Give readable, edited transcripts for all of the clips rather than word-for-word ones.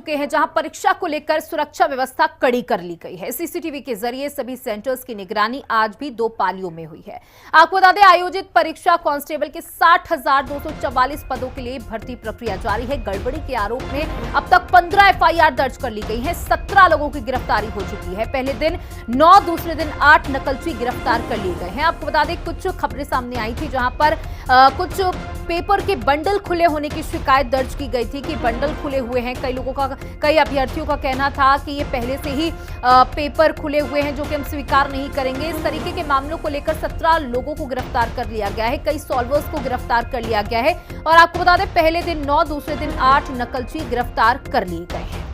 चुके हैं, जहां परीक्षा को लेकर सुरक्षा व्यवस्था कड़ी कर ली गई है। सीसीटीवी के जरिए सभी सेंटर्स की निगरानी आज भी 2 पालियों में हुई है। आपको बता दें, आयोजित परीक्षा कांस्टेबल के 60,244 पदों के लिए भर्ती प्रक्रिया जारी है। गड़बड़ी के आरोप में अब तक 15 एफआईआर दर्ज कर ली गई है। 17 लोगों की गिरफ्तारी हो चुकी है। पहले दिन 9, दूसरे दिन 8 नकलची गिरफ्तार कर लिए गए हैं। आपको बता दें, कुछ खबरें सामने आई थी जहां पर कुछ पेपर के बंडल खुले होने की शिकायत दर्ज की गई थी कि बंडल खुले हुए हैं। कई अभ्यर्थियों का कहना था कि ये पहले से ही पेपर खुले हुए हैं, जो कि हम स्वीकार नहीं करेंगे। इस तरीके के मामलों को लेकर 17 लोगों को गिरफ्तार कर लिया गया है। कई सॉल्वर्स को गिरफ्तार कर लिया गया है। और आपको बता दें, पहले दिन 9, दूसरे दिन 8 नकलची गिरफ्तार कर लिए गए हैं।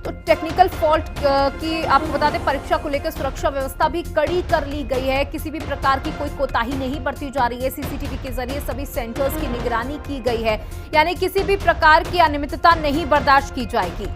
तो टेक्निकल फॉल्ट की आपको बता दें, परीक्षा को लेकर सुरक्षा व्यवस्था भी कड़ी कर ली गई है। किसी भी प्रकार की कोई कोताही नहीं बरती जा रही है। सीसीटीवी के जरिए सभी सेंटर्स की निगरानी की गई है, यानी किसी भी प्रकार की अनियमितता नहीं बर्दाश्त की जाएगी।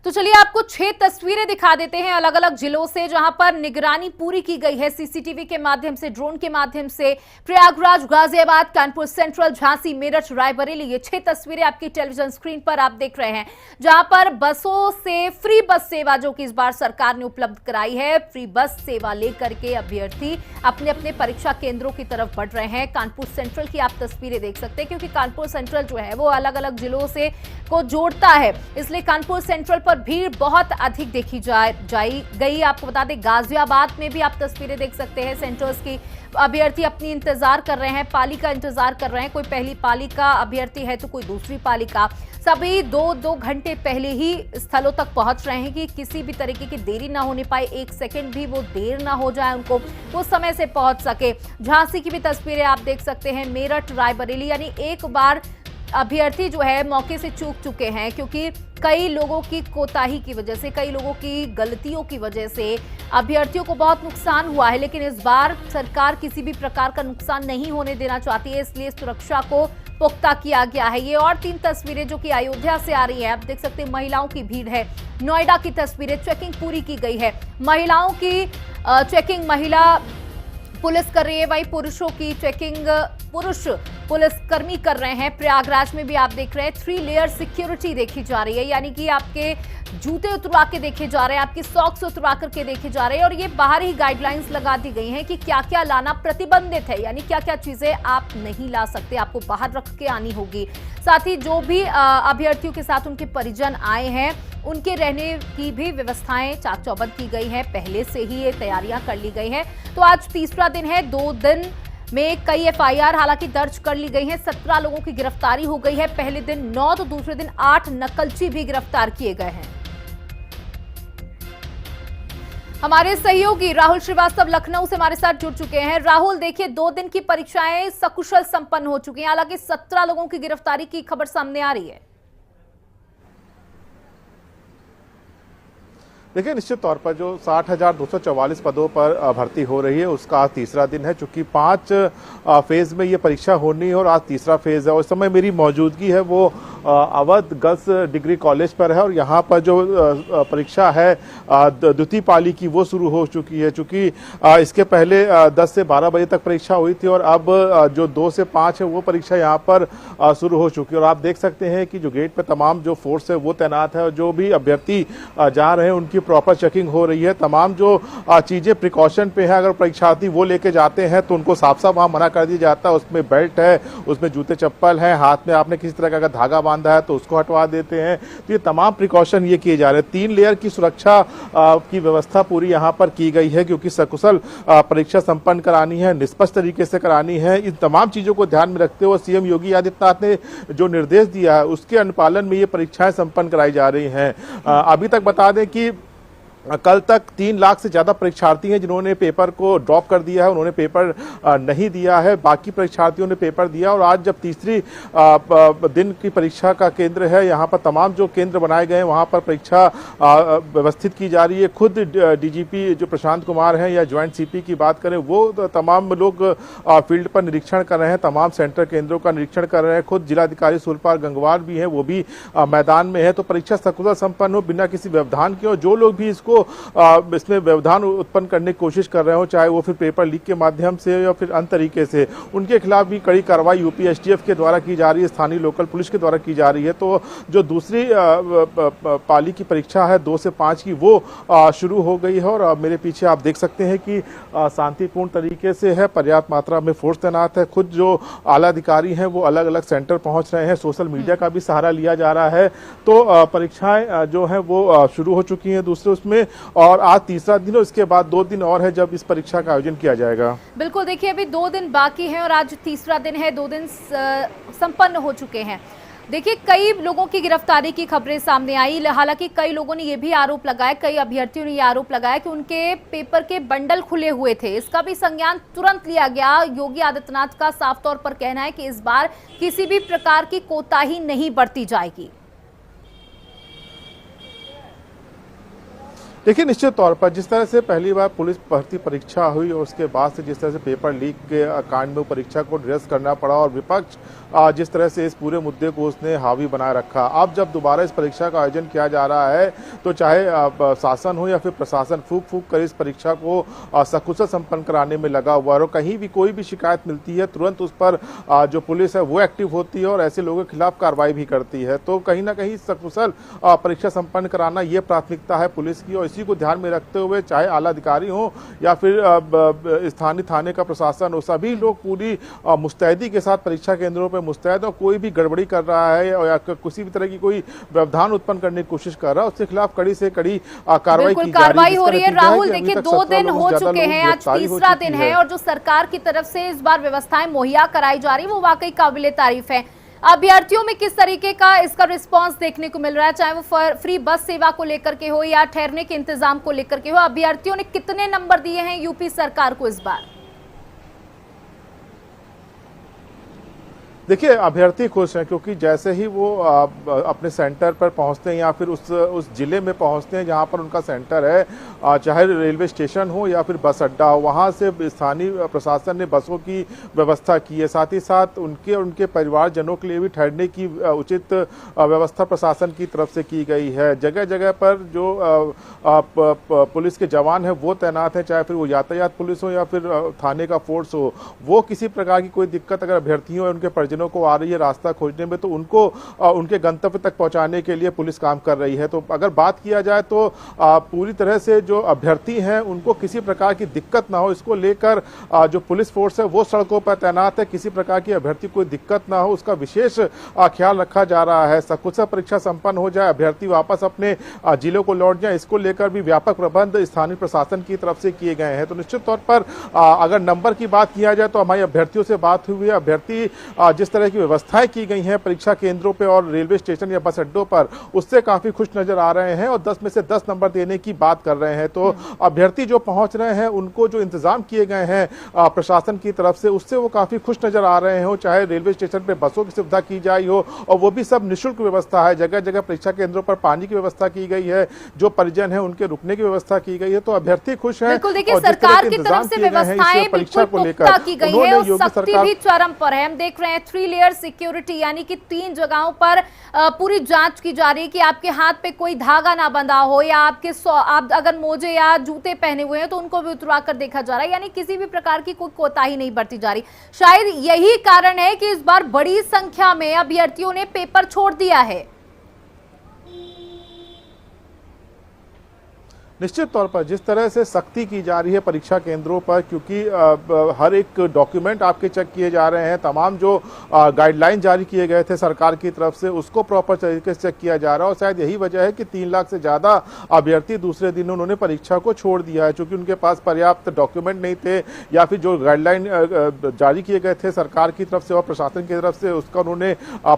तो चलिए आपको 6 तस्वीरें दिखा देते हैं अलग अलग जिलों से, जहां पर निगरानी पूरी की गई है सीसीटीवी के माध्यम से, ड्रोन के माध्यम से। प्रयागराज, गाजियाबाद, कानपुर सेंट्रल, झांसी, मेरठ, रायबरेली, ये 6 तस्वीरें आपकी टेलीविजन स्क्रीन पर आप देख रहे हैं, जहां पर बसों से फ्री बस सेवा जो कि इस बार सरकार ने उपलब्ध कराई है, फ्री बस सेवा लेकर के अभ्यर्थी अपने अपने परीक्षा केंद्रों की तरफ बढ़ रहे हैं। कानपुर सेंट्रल की आप तस्वीरें देख सकते हैं, क्योंकि कानपुर सेंट्रल जो है वो अलग अलग जिलों से को जोड़ता है, इसलिए कानपुर सेंट्रल पर भीड़ बहुत अधिक देखी जाई गई। आपको बता दें, गाजियाबाद में भी आप तस्वीरें देख सकते हैं सेंटर्स की। अभ्यर्थी अपनी इंतजार कर रहे हैं, पाली का इंतजार कर रहे हैं। कोई पहली पाली का अभ्यर्थी है तो कोई दूसरी पाली का। सभी 2-2 घंटे पहले ही स्थलों तक पहुंच रहे हैं कि किसी भी तरीके की देरी ना होने पाए, 1 सेकंड भी वो देर ना हो जाए, उनको वो समय से पहुंच सके। झांसी की भी तस्वीरें आप देख सकते हैं, मेरठ, रायबरेली, यानी एक बार अभ्यर्थी जो है मौके से चूक चुके हैं, क्योंकि कई लोगों की कोताही की वजह से, कई लोगों की गलतियों की वजह से अभ्यर्थियों को बहुत नुकसान हुआ है। लेकिन इस बार सरकार किसी भी प्रकार का नुकसान नहीं होने देना चाहती है, इसलिए सुरक्षा को पुख्ता किया गया है। ये और 3 तस्वीरें जो कि अयोध्या से आ रही है, आप देख सकते हैं महिलाओं की भीड़ है। नोएडा की तस्वीरें, चेकिंग पूरी की गई है, महिलाओं की चेकिंग महिला पुलिस कर रही है, वही पुरुषों की चेकिंग पुरुष पुलिसकर्मी कर रहे हैं। प्रयागराज में भी आप देख रहे हैं 3 लेयर सिक्योरिटी देखी जा रही है, यानी कि आपके जूते उतरवा के देखे जा रहे हैं, आपकी सॉक्स उतरवा करके देखे जा रहे हैं। और ये बाहर ही गाइडलाइंस लगा दी गई हैं कि क्या क्या लाना प्रतिबंधित है, यानी क्या क्या चीजें आप नहीं ला सकते, आपको बाहर रख के आनी होगी। साथ ही जो भी अभ्यर्थियों के साथ उनके परिजन आए हैं, उनके रहने की भी व्यवस्थाएं चाक चौबंद की गई है, पहले से ही ये तैयारियां कर ली गई हैं। तो आज तीसरा दिन है, 2 दिन में कई एफआईआर हालांकि दर्ज कर ली गई हैं। 17 लोगों की गिरफ्तारी हो गई है। पहले दिन 9 तो दूसरे दिन 8 नकलची भी गिरफ्तार किए गए हैं। हमारे सहयोगी राहुल श्रीवास्तव लखनऊ से हमारे साथ जुड़ चुके हैं। राहुल, देखिए 2 दिन की परीक्षाएं सकुशल संपन्न हो चुकी हैं, हालांकि 17 लोगों की गिरफ्तारी की खबर सामने आ रही है। देखिए, निश्चित तौर पर जो 60,244 पदों पर भर्ती हो रही है, उसका आज तीसरा दिन है। चूंकि 5 फेज में ये परीक्षा होनी है और आज तीसरा फेज है। उस समय मेरी मौजूदगी है वो अवध गर्ल्स डिग्री कॉलेज पर है, और यहाँ पर जो परीक्षा है द्वितीय पाली की वो शुरू हो चुकी है। चूंकि इसके पहले 10 से 12 बजे तक परीक्षा हुई थी, और अब जो 2 से 5 है वो परीक्षा यहाँ पर शुरू हो चुकी है। और आप देख सकते हैं कि जो गेट पे तमाम जो फोर्स है वो तैनात है, और जो भी अभ्यर्थी जा रहे हैं उनकी प्रॉपर चेकिंग हो रही है। तमाम जो चीजें प्रिकॉशन पे है, अगर परीक्षार्थी वो लेके जाते हैं तो उनको साफ साफ वहां मना कर दिया जाता है। उसमें बेल्ट है, उसमें जूते चप्पल है, हाथ में आपने किसी तरह का धागा बांधा है तो उसको हटवा देते हैं। तो ये तमाम प्रिकॉशन ये किए जा रहे हैं। 3 लेयर की सुरक्षा की व्यवस्था पूरी यहाँ पर की गई है, क्योंकि सकुशल परीक्षा संपन्न करानी है, निष्पक्ष तरीके से करानी है। इन तमाम चीजों को ध्यान में रखते हुए सीएम योगी आदित्यनाथ ने जो निर्देश दिया है उसके अनुपालन में ये परीक्षाएं संपन्न कराई जा रही हैं। अभी तक बता दें कि कल तक 3 लाख से ज्यादा परीक्षार्थी हैं जिन्होंने पेपर को ड्रॉप कर दिया है, उन्होंने पेपर नहीं दिया है। बाकी परीक्षार्थियों ने पेपर दिया, और आज जब तीसरी दिन की परीक्षा का केंद्र है, यहाँ पर तमाम जो केंद्र बनाए गए हैं वहाँ पर परीक्षा व्यवस्थित की जा रही है। खुद डीजीपी जो प्रशांत कुमार हैं या ज्वाइंट सीपी की बात करें, वो तमाम लोग फील्ड पर निरीक्षण कर रहे हैं, तमाम सेंटर केंद्रों का निरीक्षण कर रहे हैं। खुद जिलाधिकारी सुरपाल गंगवार भी हैं, वो भी मैदान में है। तो परीक्षा सकुशल संपन्न हो, बिना किसी व्यवधान के, और जो लोग भी इसको जो इसमें व्यवधान उत्पन्न करने की कोशिश कर रहे हो, चाहे वो फिर पेपर लीक के माध्यम से या फिर अन्य तरीके से, उनके खिलाफ भी कड़ी कार्रवाई यूपी एसटीएफ के द्वारा की जा रही है, स्थानीय लोकल पुलिस के द्वारा की जा रही है। तो जो दूसरी पाली की परीक्षा है 2 से 5 की, वो शुरू हो गई है और मेरे पीछे आप देख सकते हैं कि शांतिपूर्ण तरीके से है, पर्याप्त मात्रा में फोर्स तैनात है। खुद जो आला अधिकारी हैं वो अलग अलग सेंटर पहुंच रहे हैं, सोशल मीडिया का भी सहारा लिया जा रहा है। तो परीक्षाएं जो हैं वो शुरू हो चुकी हैं दूसरे उसमें, और आज तीसरा दिन और इसके बाद 2 दिन और है जब इस परीक्षा का आयोजन किया जाएगा। बिल्कुल, देखिए अभी 2 दिन बाकी हैं और आज तीसरा दिन है, 2 दिन संपन्न हो चुके हैं। देखिए कई लोगों की गिरफ्तारी की खबरें सामने आई, हालांकि कई लोगों ने यह भी आरोप लगाया, कई अभ्यर्थियों ने यह आरोप लगाया कि उनके पेपर के बंडल खुले हुए थे। इसका भी संज्ञान तुरंत लिया गया। योगी आदित्यनाथ का साफ तौर पर कहना है कि इस बार किसी भी प्रकार की कोताही नहीं बरती जाएगी। देखिए निश्चित तौर पर जिस तरह से पहली बार पुलिस भर्ती परीक्षा हुई और उसके बाद से जिस तरह से पेपर लीक के कांड में परीक्षा को निरस्त करना पड़ा और विपक्ष जिस तरह से इस पूरे मुद्दे को उसने हावी बनाए रखा, अब जब दोबारा इस परीक्षा का आयोजन किया जा रहा है तो चाहे शासन हो या फिर प्रशासन फूक फूक कर इस परीक्षा को सकुशल संपन्न कराने में लगा हुआ है। और कहीं भी कोई भी शिकायत मिलती है तुरंत उस पर जो पुलिस है वो एक्टिव होती है और ऐसे लोगों के खिलाफ कार्रवाई भी करती है। तो कहीं ना कहीं सकुशल परीक्षा संपन्न कराना ये प्राथमिकता है पुलिस की, और इसी को ध्यान में रखते हुए चाहे आला अधिकारी हो या फिर स्थानीय थाने का प्रशासन हो, सभी लोग पूरी मुस्तैदी के साथ परीक्षा केंद्रों पर मुस्तैद, और कोई भी गड़बड़ी कर रहा है या किसी भी तरह की कोई व्यवधान उत्पन्न करने की कोशिश कर रहा है उसके खिलाफ कड़ी से कड़ी कार्रवाई की कार्रवाई हो रही है। राहुल देखिए 2 दिन हो चुके हैं, आज तीसरा दिन है और जो सरकार की तरफ से इस बार व्यवस्थाएं मुहैया कराई जा रही है वो वाकई काबिले तारीफ है। अभ्यर्थियों में किस तरीके का इसका रिस्पांस देखने को मिल रहा है, चाहे वो फ्री बस सेवा को लेकर के हो या ठहरने के इंतजाम को लेकर के हो? अभ्यर्थियों ने कितने नंबर दिए हैं यूपी सरकार को इस बार? देखिए अभ्यर्थी खुश हैं क्योंकि जैसे ही वो अपने सेंटर पर पहुंचते हैं या फिर उस जिले में पहुंचते हैं जहां पर उनका सेंटर है, चाहे रेलवे स्टेशन हो या फिर बस अड्डा हो, वहां से स्थानीय प्रशासन ने बसों की व्यवस्था की है। साथ ही साथ उनके और उनके परिवारजनों के लिए भी ठहरने की उचित व्यवस्था प्रशासन की तरफ से की गई है। जगह जगह पर जो पुलिस के जवान हैं वो तैनात हैं, चाहे फिर वो यातायात पुलिस हो या फिर थाने का फोर्स हो, वो किसी प्रकार की कोई दिक्कत अगर अभ्यर्थियों और उनके परिजनों को आ रही है रास्ता खोजने में तो उनको उनके गंतव्य तक पहुंचाने के लिए पुलिस काम कर रही है। तो अगर बात किया जाए तो पूरी तरह से जो अभ्यर्थी हैं उनको किसी प्रकार की दिक्कत ना हो, इसको लेकर जो पुलिस फोर्स है वो सड़कों पर तैनात है। किसी प्रकार की अभ्यर्थी कोई दिक्कत ना हो उसका विशेष ख्याल रखा जा रहा है। सकुशल परीक्षा संपन्न हो जाए, अभ्यर्थी वापस अपने जिलों को लौट जाए, इसको लेकर भी व्यापक प्रबंध स्थानीय प्रशासन की तरफ से किए गए हैं। तो निश्चित तौर पर अगर नंबर की बात किया जाए तो हमारी अभ्यर्थियों से बात हुई है, अभ्यर्थी जिस तरह की व्यवस्थाएं की गई हैं परीक्षा केंद्रों पे और रेलवे स्टेशन या बस अड्डों पर, उससे काफी खुश नजर आ रहे हैं और 10 में से 10 नंबर देने की बात कर रहे हैं। तो अभ्यर्थी जो पहुंच रहे हैं उनको जो इंतजाम किए गए हैं प्रशासन की तरफ से उससे वो काफी खुश नजर आ रहे हो, चाहे रेलवे स्टेशन पे बसों की सुविधा की जाए हो और वो भी सब निःशुल्क व्यवस्था है। जगह जगह परीक्षा केंद्रों पर पानी की व्यवस्था की गई है, जो परिजन है उनके रुकने की व्यवस्था की गई है। तो अभ्यर्थी खुश है। देखिए सरकार की तरफ से व्यवस्थाएं परीक्षा को लेकर की गई है, सख्ती भी चरम पर है। हम देख रहे हैं 3 लेयर सिक्योरिटी, यानी कि 3 जगहों पर पूरी जांच की जा रही है कि आपके हाथ पे कोई धागा ना बंधा हो या आप अगर मोजे या जूते पहने हुए हैं तो उनको भी उतरवा कर देखा जा रहा है, यानी किसी भी प्रकार की कोई कोताही नहीं बरती जा रही। शायद यही कारण है कि इस बार बड़ी संख्या में अभ्यर्थियों ने पेपर छोड़ दिया है। निश्चित तौर पर जिस तरह से सख्ती की जा रही है परीक्षा केंद्रों पर, क्योंकि हर एक डॉक्यूमेंट आपके चेक किए जा रहे हैं, तमाम जो गाइडलाइन जारी किए गए थे सरकार की तरफ से उसको प्रॉपर तरीके से चेक किया जा रहा है। और शायद यही वजह है कि 3 लाख से ज़्यादा अभ्यर्थी दूसरे दिन उन्होंने परीक्षा को छोड़ दिया है, क्योंकि उनके पास पर्याप्त डॉक्यूमेंट नहीं थे या फिर जो गाइडलाइन जारी किए गए थे सरकार की तरफ से और प्रशासन की तरफ से उसका उन्होंने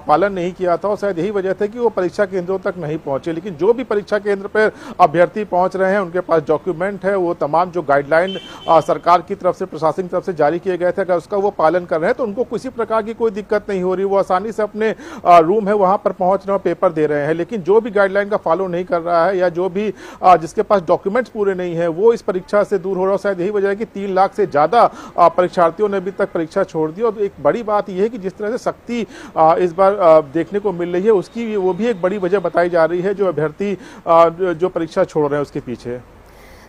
पालन नहीं किया था। और शायद यही वजह थी कि वो परीक्षा केंद्रों तक नहीं पहुंचे। लेकिन जो भी परीक्षा केंद्र पर अभ्यर्थी पहुंच रहे हैं उनके पास डॉक्यूमेंट है, वो तमाम जो गाइडलाइन सरकार की तरफ से प्रशासन की तरफ से जारी किए गए थे अगर उसका वो पालन कर रहे हैं तो उनको किसी प्रकार की कोई दिक्कत नहीं हो रही। वो आसानी से अपने रूम है वहां पर पहुंच रहे हैं, पेपर दे रहे हैं। लेकिन जो भी गाइडलाइन का फॉलो नहीं कर रहा है या जो भी जिसके पास डॉक्यूमेंट्स पूरे नहीं है वो इस परीक्षा से दूर हो रहा है। शायद यही वजह है कि 3 लाख से ज्यादा परीक्षार्थियों ने अभी तक परीक्षा छोड़ दी। और एक बड़ी बात यह है कि जिस तरह से सख्ती इस बार देखने को मिल रही है उसकी वो भी एक बड़ी वजह बताई जा रही है जो अभ्यर्थी जो परीक्षा छोड़ रहे हैं उसके पीछे। पीछे।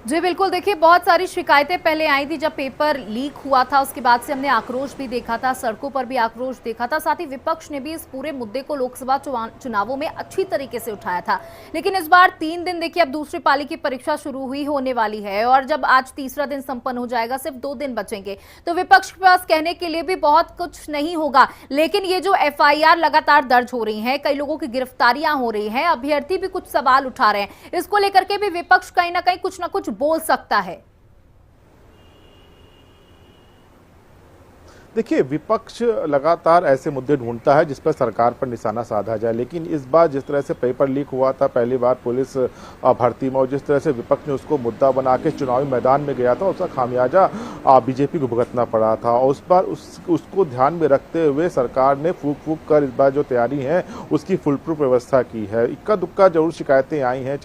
जी बिल्कुल, देखिए बहुत सारी शिकायतें पहले आई थी जब पेपर लीक हुआ था, उसके बाद से हमने आक्रोश भी देखा था, सड़कों पर भी आक्रोश देखा था, साथ ही विपक्ष ने भी इस पूरे मुद्दे को लोकसभा चुनावों में अच्छी तरीके से उठाया था। लेकिन इस बार 3 दिन देखिए, अब दूसरी पाली की परीक्षा शुरू हुई होने वाली है और जब आज तीसरा दिन संपन्न हो जाएगा, सिर्फ 2 दिन बचेंगे, तो विपक्ष के पास कहने के लिए भी बहुत कुछ नहीं होगा। लेकिन ये जो FIR लगातार दर्ज हो रही है, कई लोगों की गिरफ्तारियां हो रही हैं, अभ्यर्थी भी कुछ सवाल उठा रहे हैं, इसको लेकर के भी विपक्ष कहीं ना कुछ बोल सकता है। देखिए, विपक्ष लगातार ऐसे मुद्दे ढूंढता है जिस पर सरकार पर निशाना साधा जाए, लेकिन इस बार जिस तरह से पेपर लीक हुआ था पहली बार पुलिस भर्ती में, और जिस तरह से विपक्ष ने उसको मुद्दा बना के चुनावी मैदान में गया था, उसका खामियाजा बीजेपी को भुगतना पड़ा था। और उस बार उसको ध्यान में रखते हुए सरकार ने फूक कर इस बार जो तैयारी है उसकी फुल प्रूफ व्यवस्था की है। इक्का दुक्का जरूर शिकायतें आई हैं।